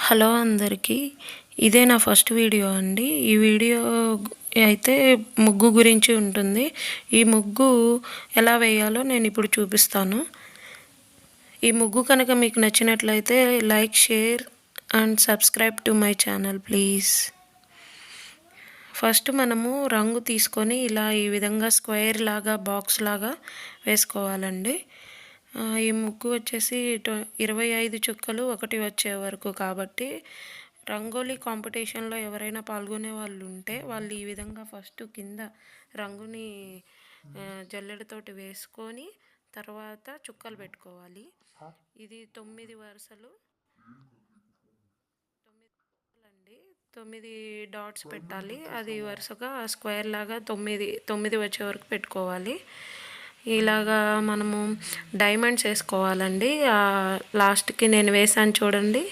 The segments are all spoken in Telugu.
హలో అందరికీ, ఇదే నా ఫస్ట్ వీడియో అండి. ఈ వీడియో అయితే ముగ్గు గురించి ఉంటుంది. ఈ ముగ్గు ఎలా వేయాలో నేను ఇప్పుడు చూపిస్తాను. ఈ ముగ్గు కనుక మీకు నచ్చినట్లయితే like, share and subscribe to my channel please. First మనము రంగు తీసుకొని ఇలా ఈ విధంగా స్క్వేర్ లాగా, బాక్స్ లాగా వేసుకోవాలండి. ఈ ముగ్గు వచ్చేసి 25 చుక్కలు ఒకటి వచ్చే వరకు కాబట్టి రంగోలీ కాంపిటీషన్లో ఎవరైనా పాల్గొనే వాళ్ళు ఉంటే వాళ్ళు ఈ విధంగా ఫస్ట్ కింద రంగుని జల్లెడతోటి వేసుకొని తర్వాత చుక్కలు పెట్టుకోవాలి. ఇది 9 వరుసలు అండి. 9 డాట్స్ పెట్టాలి. అది వరుసగా స్క్వేర్ లాగా 9 వచ్చే వరకు పెట్టుకోవాలి. ఇలాగా మనము డైమండ్స్ వేసుకోవాలండి. లాస్ట్కి నేను వేసాను చూడండి,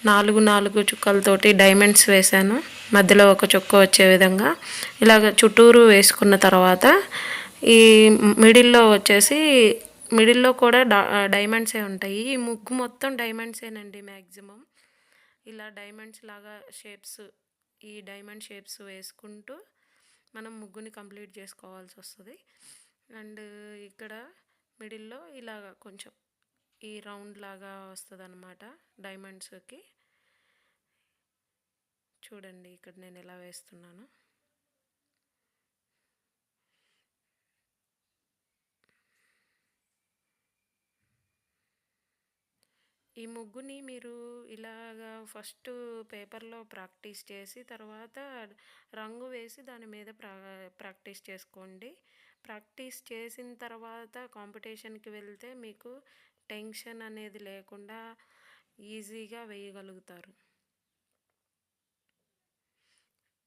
4 చుక్కలతోటి డైమండ్స్ వేసాను, మధ్యలో ఒక చుక్క వచ్చే విధంగా. ఇలాగ చుట్టూరు వేసుకున్న తర్వాత ఈ మిడిల్లో కూడా డైమండ్సే ఉంటాయి. ఈ ముగ్గు మొత్తం డైమండ్సేనండి మ్యాక్సిమం. ఇలా డైమండ్స్ లాగా ఈ డైమండ్ షేప్స్ వేసుకుంటూ మనం ముగ్గుని కంప్లీట్ చేసుకోవాల్సి వస్తుంది. అండ్ ఇక్కడ మిడిల్లో ఇలాగ కొంచెం ఈ రౌండ్ లాగా వస్తుంది అన్నమాట డైమండ్స్కి. చూడండి ఇక్కడ నేను ఎలా వేస్తున్నాను. ఈ ముగ్గుని మీరు ఇలాగా ఫస్ట్ పేపర్లో ప్రాక్టీస్ చేసి తర్వాత రంగు వేసి దాని మీద ప్రాక్టీస్ చేసుకోండి. ప్రాక్టీస్ చేసిన తర్వాత కాంపిటీషన్కి వెళ్తే మీకు టెన్షన్ అనేది లేకుండా ఈజీగా వేయగలుగుతారు.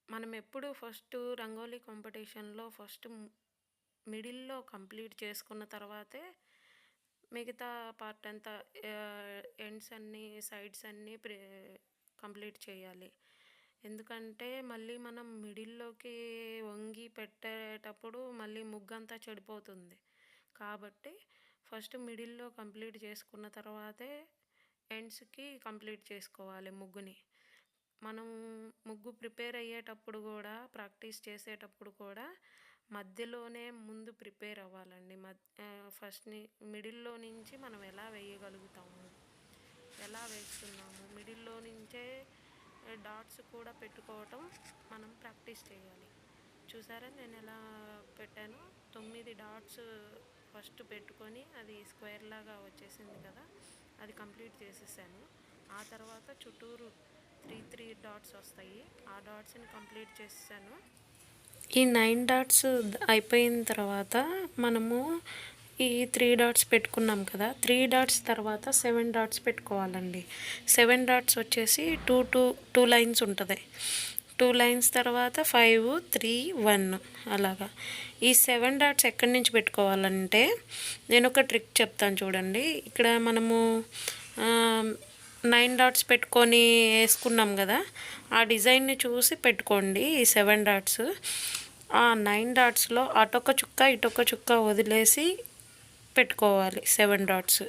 మనం ఎప్పుడు ఫస్ట్ రంగోలీ కాంపిటీషన్లో ఫస్ట్ మిడిల్లో కంప్లీట్ చేసుకున్న తర్వాతే మిగతా పార్ట్ అంతా ఎండ్స్ అన్నీ, సైడ్స్ అన్నీ కంప్లీట్ చేయాలి. ఎందుకంటే మళ్ళీ మనం మిడిల్లోకి వంగి పెట్టేటప్పుడు మళ్ళీ ముగ్గంతా చెడిపోతుంది. కాబట్టి ఫస్ట్ మిడిల్లో కంప్లీట్ చేసుకున్న తర్వాతే ఎండ్స్కి కంప్లీట్ చేసుకోవాలి ముగ్గుని. మనం ముగ్గు ప్రిపేర్ అయ్యేటప్పుడు కూడా, ప్రాక్టీస్ చేసేటప్పుడు కూడా మధ్యలోనే ముందు ప్రిపేర్ అవ్వాలండి. మిడిల్లో నుంచి మనం ఎలా వేయగలుగుతాము, ఎలా వేస్తున్నాము, మిడిల్లో నుంచే డాట్స్ కూడా పెట్టుకోవటం మనం ప్రాక్టీస్ చేయాలి. చూసారా నేను ఎలా పెట్టాను? 9 డాట్స్ ఫస్ట్ పెట్టుకొని అది స్క్వేర్ లాగా వచ్చేసింది కదా, అది కంప్లీట్ చేసేసాను. ఆ తర్వాత చుట్టూరు 3 డాట్స్ వస్తాయి, ఆ డాట్స్ని కంప్లీట్ చేసేసాను. ఈ 9 డాట్స్ అయిపోయిన తర్వాత మనము ఈ 3 డాట్స్ పెట్టుకున్నాం కదా, 3 డాట్స్ తర్వాత 7 డాట్స్ పెట్టుకోవాలండి. 7 డాట్స్ వచ్చేసి 2 లైన్స్ ఉంటుంది. 2 లైన్స్ తర్వాత 5, 3, 1 అలాగా. ఈ 7 డాట్స్ ఎక్కడి నుంచి పెట్టుకోవాలంటే నేను ఒక ట్రిక్ చెప్తాను చూడండి. ఇక్కడ మనము 9 డాట్స్ పెట్టుకొని వేసుకున్నాం కదా, ఆ డిజైన్ని చూసి పెట్టుకోండి. ఈ 7 డాట్స్, ఆ 9 డాట్స్లో అటొక చుక్క ఇటొక చుక్క వదిలేసి పెట్టుకోవాలి 7 డాట్స్.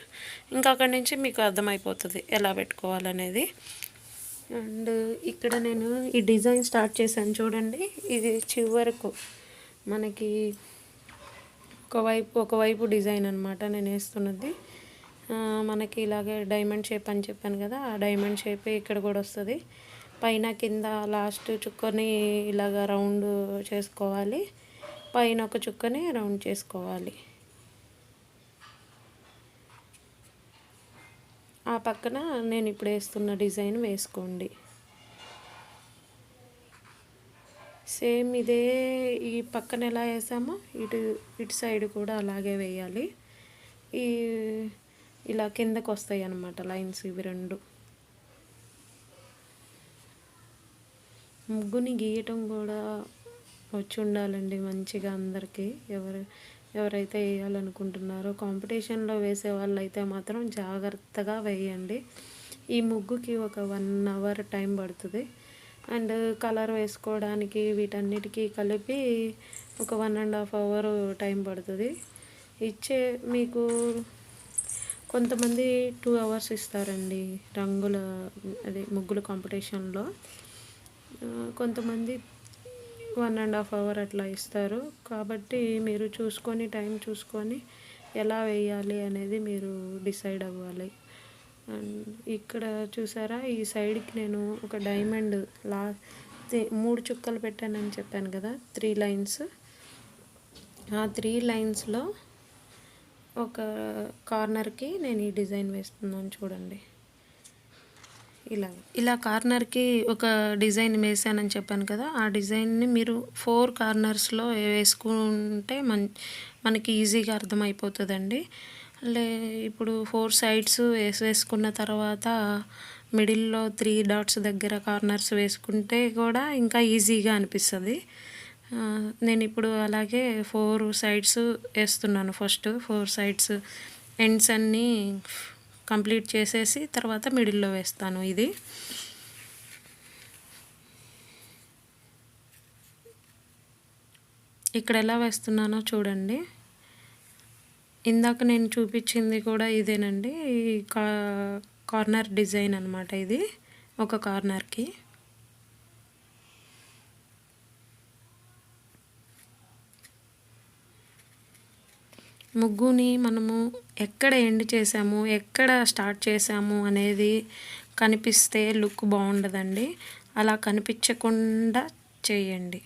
ఇంకా అక్కడి నుంచి మీకు అర్థమైపోతుంది ఎలా పెట్టుకోవాలనేది. అండ్ ఇక్కడ నేను ఈ డిజైన్ స్టార్ట్ చేశాను చూడండి. ఇది చివరకు మనకి ఒకవైపు డిజైన్ అనమాట నేను వేస్తున్నది. మనకి ఇలాగే డైమండ్ షేప్ అని చెప్పాను కదా, ఆ డైమండ్ షేప్ ఇక్కడ కూడా వస్తుంది. పైన కింద లాస్ట్ చుక్కని ఇలాగ రౌండ్ చేసుకోవాలి, పైన ఒక చుక్కని రౌండ్ చేసుకోవాలి. ఆ పక్కన నేను ఇప్పుడు వేస్తున్న డిజైన్ వేసుకోండి. సేమ్ ఇదే ఈ పక్కన ఎలా వేసామో ఇటు సైడ్ కూడా అలాగే వేయాలి. ఇలా కిందకు వస్తాయి అన్నమాట లైన్స్ ఇవి 2. ముగ్గుని గీయటం కూడా వచ్చి ఉండాలండి మంచిగా అందరికీ. ఎవరైతే వేయాలనుకుంటున్నారో, కాంపిటీషన్లో వేసే వాళ్ళు అయితే మాత్రం జాగ్రత్తగా వేయండి. ఈ ముగ్గుకి ఒక 1 అవర్ టైం పడుతుంది. అండ్ కలర్ వేసుకోవడానికి వీటన్నిటికీ కలిపి ఒక 1.5 అవర్ టైం పడుతుంది. మీకు కొంతమంది 2 అవర్స్ ఇస్తారండి రంగుల ముగ్గుల కాంపిటీషన్లో. కొంతమంది 1.5 అవర్ అట్లా ఇస్తారు. కాబట్టి మీరు చూసుకొని టైం చూసుకొని ఎలా వేయాలి అనేది మీరు డిసైడ్ అవ్వాలి. అండ్ ఇక్కడ చూసారా, ఈ సైడ్కి నేను ఒక డైమండ్ 3 చుక్కలు పెట్టానని చెప్పాను కదా, 3 లైన్స్. ఆ 3 లైన్స్లో ఒక కార్నర్కి నేను ఈ డిజైన్ వేస్తున్నాను చూడండి. ఇలా కార్నర్కి ఒక డిజైన్ వేసానని చెప్పాను కదా, ఆ డిజైన్ని మీరు 4 కార్నర్స్లో వేసుకుంటే మనకి ఈజీగా అర్థమైపోతుందండి. ఇప్పుడు 4 సైడ్స్ వేసుకున్న తర్వాత మిడిల్లో 3 డాట్స్ దగ్గర కార్నర్స్ వేసుకుంటే కూడా ఇంకా ఈజీగా అనిపిస్తుంది. నేను ఇప్పుడు అలాగే 4 సైడ్స్ వేస్తున్నాను. ఫస్ట్ 4 సైడ్స్ ఎండ్స్ అన్నీ కంప్లీట్ చేసేసి తర్వాత మిడిల్లో వేస్తాను. ఇది ఇక్కడ ఎలా వేస్తున్నానో చూడండి. ఇందాక నేను చూపించింది కూడా ఇదేనండి, ఈ కార్నర్ డిజైన్ అన్నమాట. ఇది ఒక కార్నర్కి. ముగ్గుని మనము ఎక్కడ ఎండ్ చేసాము, ఎక్కడ స్టార్ట్ చేసాము అనేది కనిపిస్తే లుక్ బాగుండదండి. అలా కనిపించకుండా చేయండి.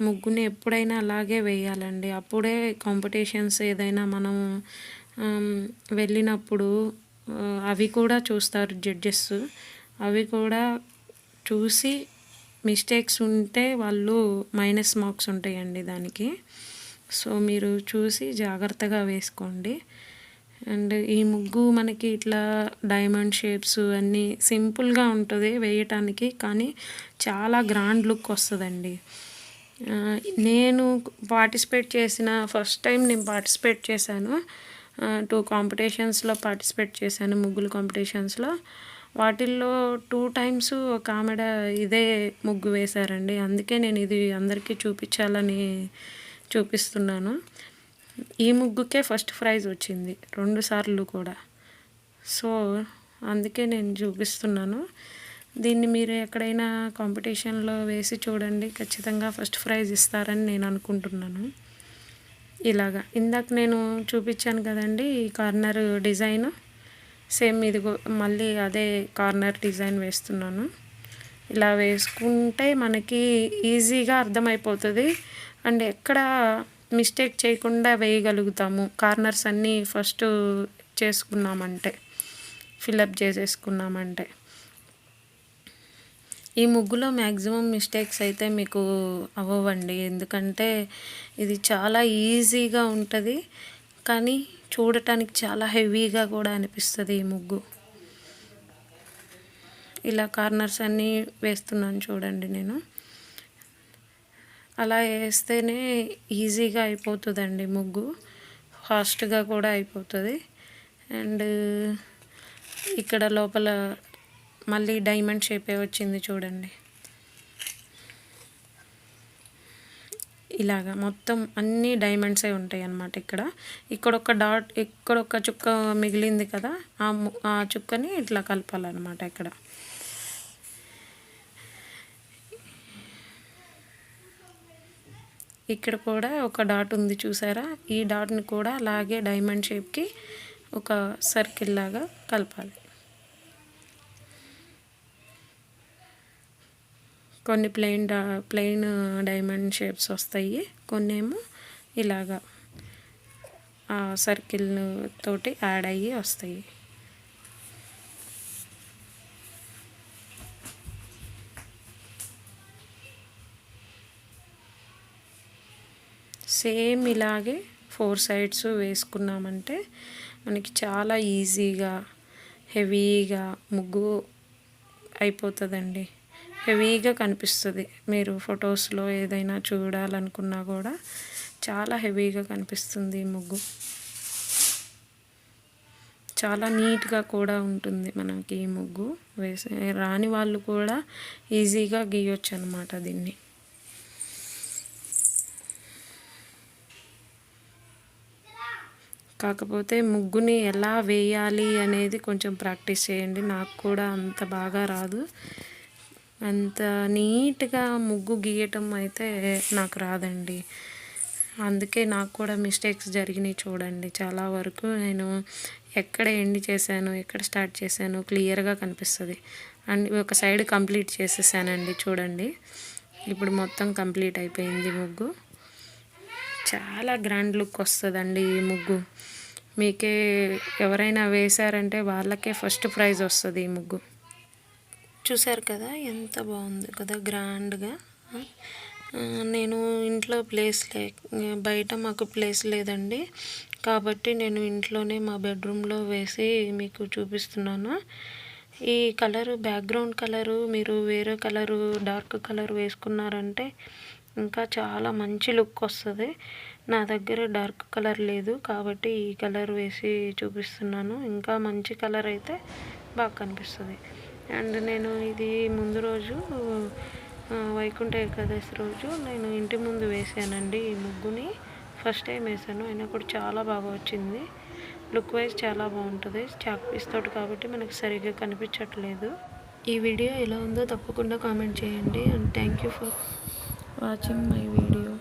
ముగ్గుని ఎప్పుడైనా అలాగే వేయాలండి. అప్పుడే కాంపిటీషన్స్ ఏదైనా మనం వెళ్ళినప్పుడు అవి కూడా చూస్తారు జడ్జెస్. అవి కూడా చూసి మిస్టేక్స్ ఉంటే వాళ్ళు మైనస్ మార్క్స్ ఉంటాయండి దానికి. సో మీరు చూసి జాగ్రత్తగా వేసుకోండి. అండ్ ఈ ముగ్గు మనకి ఇట్లా డైమండ్ షేప్స్ అన్నీ సింపుల్గా ఉంటుంది వేయటానికి, కానీ చాలా గ్రాండ్ లుక్ వస్తుందండి. నేను ఫస్ట్ టైం నేను పార్టిసిపేట్ చేశాను. 2 కాంపిటీషన్స్లో పార్టిసిపేట్ చేశాను, ముగ్గులు కాంపిటీషన్స్లో. వాటిల్లో 2 టైమ్స్ ఒక ఆమెడ ఇదే ముగ్గు వేశారండి. అందుకే నేను ఇది అందరికీ చూపించాలని చూపిస్తున్నాను. ఈ ముగ్గుకే ఫస్ట్ ప్రైజ్ వచ్చింది 2 సార్లు కూడా. సో అందుకే నేను చూపిస్తున్నాను. దీన్ని మీరు ఎక్కడైనా కాంపిటీషన్లో వేసి చూడండి, ఖచ్చితంగా ఫస్ట్ ప్రైజ్ ఇస్తారని నేను అనుకుంటున్నాను. ఇలాగా ఇందాక నేను చూపించాను కదండి ఈ కార్నర్ డిజైన్, సేమ్ ఇది మళ్ళీ అదే కార్నర్ డిజైన్ వేస్తున్నాను. ఇలా వేసుకుంటే మనకి ఈజీగా అర్థమైపోతుంది. అండ్ ఎక్కడ మిస్టేక్ చేయకుండా వేయగలుగుతాము. కార్నర్స్ అన్నీ ఫస్ట్ చేసుకున్నామంటే, ఫిల్అప్ చేసేసుకున్నామంటే. ఈ ముగ్గులో మ్యాక్సిమం మిస్టేక్స్ అయితే మీకు అవ్వవండి, ఎందుకంటే ఇది చాలా ఈజీగా ఉంటుంది, కానీ చూడటానికి చాలా హెవీగా కూడా అనిపిస్తుంది ఈ ముగ్గు. ఇలా కార్నర్స్ అన్నీ వేస్తున్నాను చూడండి నేను. అలా వేస్తేనే ఈజీగా అయిపోతుందండి ముగ్గు, ఫాస్ట్గా కూడా అయిపోతుంది. అండ్ ఇక్కడ లోపల మళ్ళీ డైమండ్ షేపే వచ్చింది చూడండి. ఇలాగా మొత్తం అన్నీ డైమండ్సే ఉంటాయి అన్నమాట. ఇక్కడ ఒక డాట్, ఇక్కడ ఒక చుక్క మిగిలింది కదా, ఆ చుక్కని ఇట్లా కలపాలన్నమాట. ఇక్కడ కూడా ఒక డాట్ ఉంది చూసారా, ఈ డాట్ని కూడా అలాగే డైమండ్ షేప్కి ఒక సర్కిల్ లాగా కలపాలి. కొన్ని ప్లెయిన్ డైమండ్ షేప్స్ వస్తాయి, కొన్ని ఏమో ఇలాగా సర్కిల్ తోటి యాడ్ అయ్యి వస్తాయి. సేమ్ ఇలాగే 4 సైడ్స్ వేసుకున్నామంటే మనకి చాలా ఈజీగా హెవీగా ముగ్గు అయిపోతుందండి. హెవీగా కనిపిస్తుంది. మీరు ఫొటోస్లో ఏదైనా చూడాలనుకున్నా కూడా చాలా హెవీగా కనిపిస్తుంది ఈ ముగ్గు. చాలా నీట్గా కూడా ఉంటుంది మనకి ఈ ముగ్గు. రాని వాళ్ళు కూడా ఈజీగా గీయొచ్చు అన్నమాట దీన్ని. కాకపోతే ముగ్గుని ఎలా వేయాలి అనేది కొంచెం ప్రాక్టీస్ చేయండి. నాకు కూడా అంత బాగా రాదు, అంత నీట్గా ముగ్గు గీయటం అయితే నాకు రాదండి. అందుకే నాకు కూడా మిస్టేక్స్ జరిగినాయి చూడండి. చాలా వరకు నేను ఎక్కడ ఎండ్ చేశాను, ఎక్కడ స్టార్ట్ చేశాను క్లియర్గా కనిపిస్తుంది. అండ్ ఒక సైడ్ కంప్లీట్ చేసేసానండి చూడండి. ఇప్పుడు మొత్తం కంప్లీట్ అయిపోయింది ముగ్గు. చాలా గ్రాండ్ లుక్ వస్తుందండి ఈ ముగ్గు. మీకే ఎవరైనా వేశారంటే వాళ్ళకే ఫస్ట్ ప్రైజ్ వస్తుంది ఈ ముగ్గు. చూసారు కదా ఎంత బాగుంది కదా గ్రాండ్గా. నేను ఇంట్లో బయట మాకు ప్లేస్ లేదండి, కాబట్టి నేను ఇంట్లోనే మా బెడ్రూమ్లో వేసి మీకు చూపిస్తున్నాను. ఈ కలరు బ్యాక్గ్రౌండ్ కలరు మీరు వేరే కలరు డార్క్ కలర్ వేసుకున్నారంటే ఇంకా చాలా మంచి లుక్ వస్తుంది. నా దగ్గర డార్క్ కలర్ లేదు కాబట్టి ఈ కలర్ వేసి చూపిస్తున్నాను. ఇంకా మంచి కలర్ అయితే బాగా కనిపిస్తుంది. అండ్ నేను ఇది ముందు రోజు వైకుంఠ ఏకాదశి రోజు నేను ఇంటి ముందు వేసానండి ఈ ముగ్గుని. ఫస్ట్ టైం వేసాను, అయినా కూడా చాలా బాగా వచ్చింది. లుక్ వైజ్ చాలా బాగుంటుంది. చాక్ పీస్ తోటి కాబట్టి మనకు సరిగ్గా కనిపించట్లేదు. ఈ వీడియో ఎలా ఉందో తప్పకుండా కామెంట్ చేయండి. And thank you for watching my video.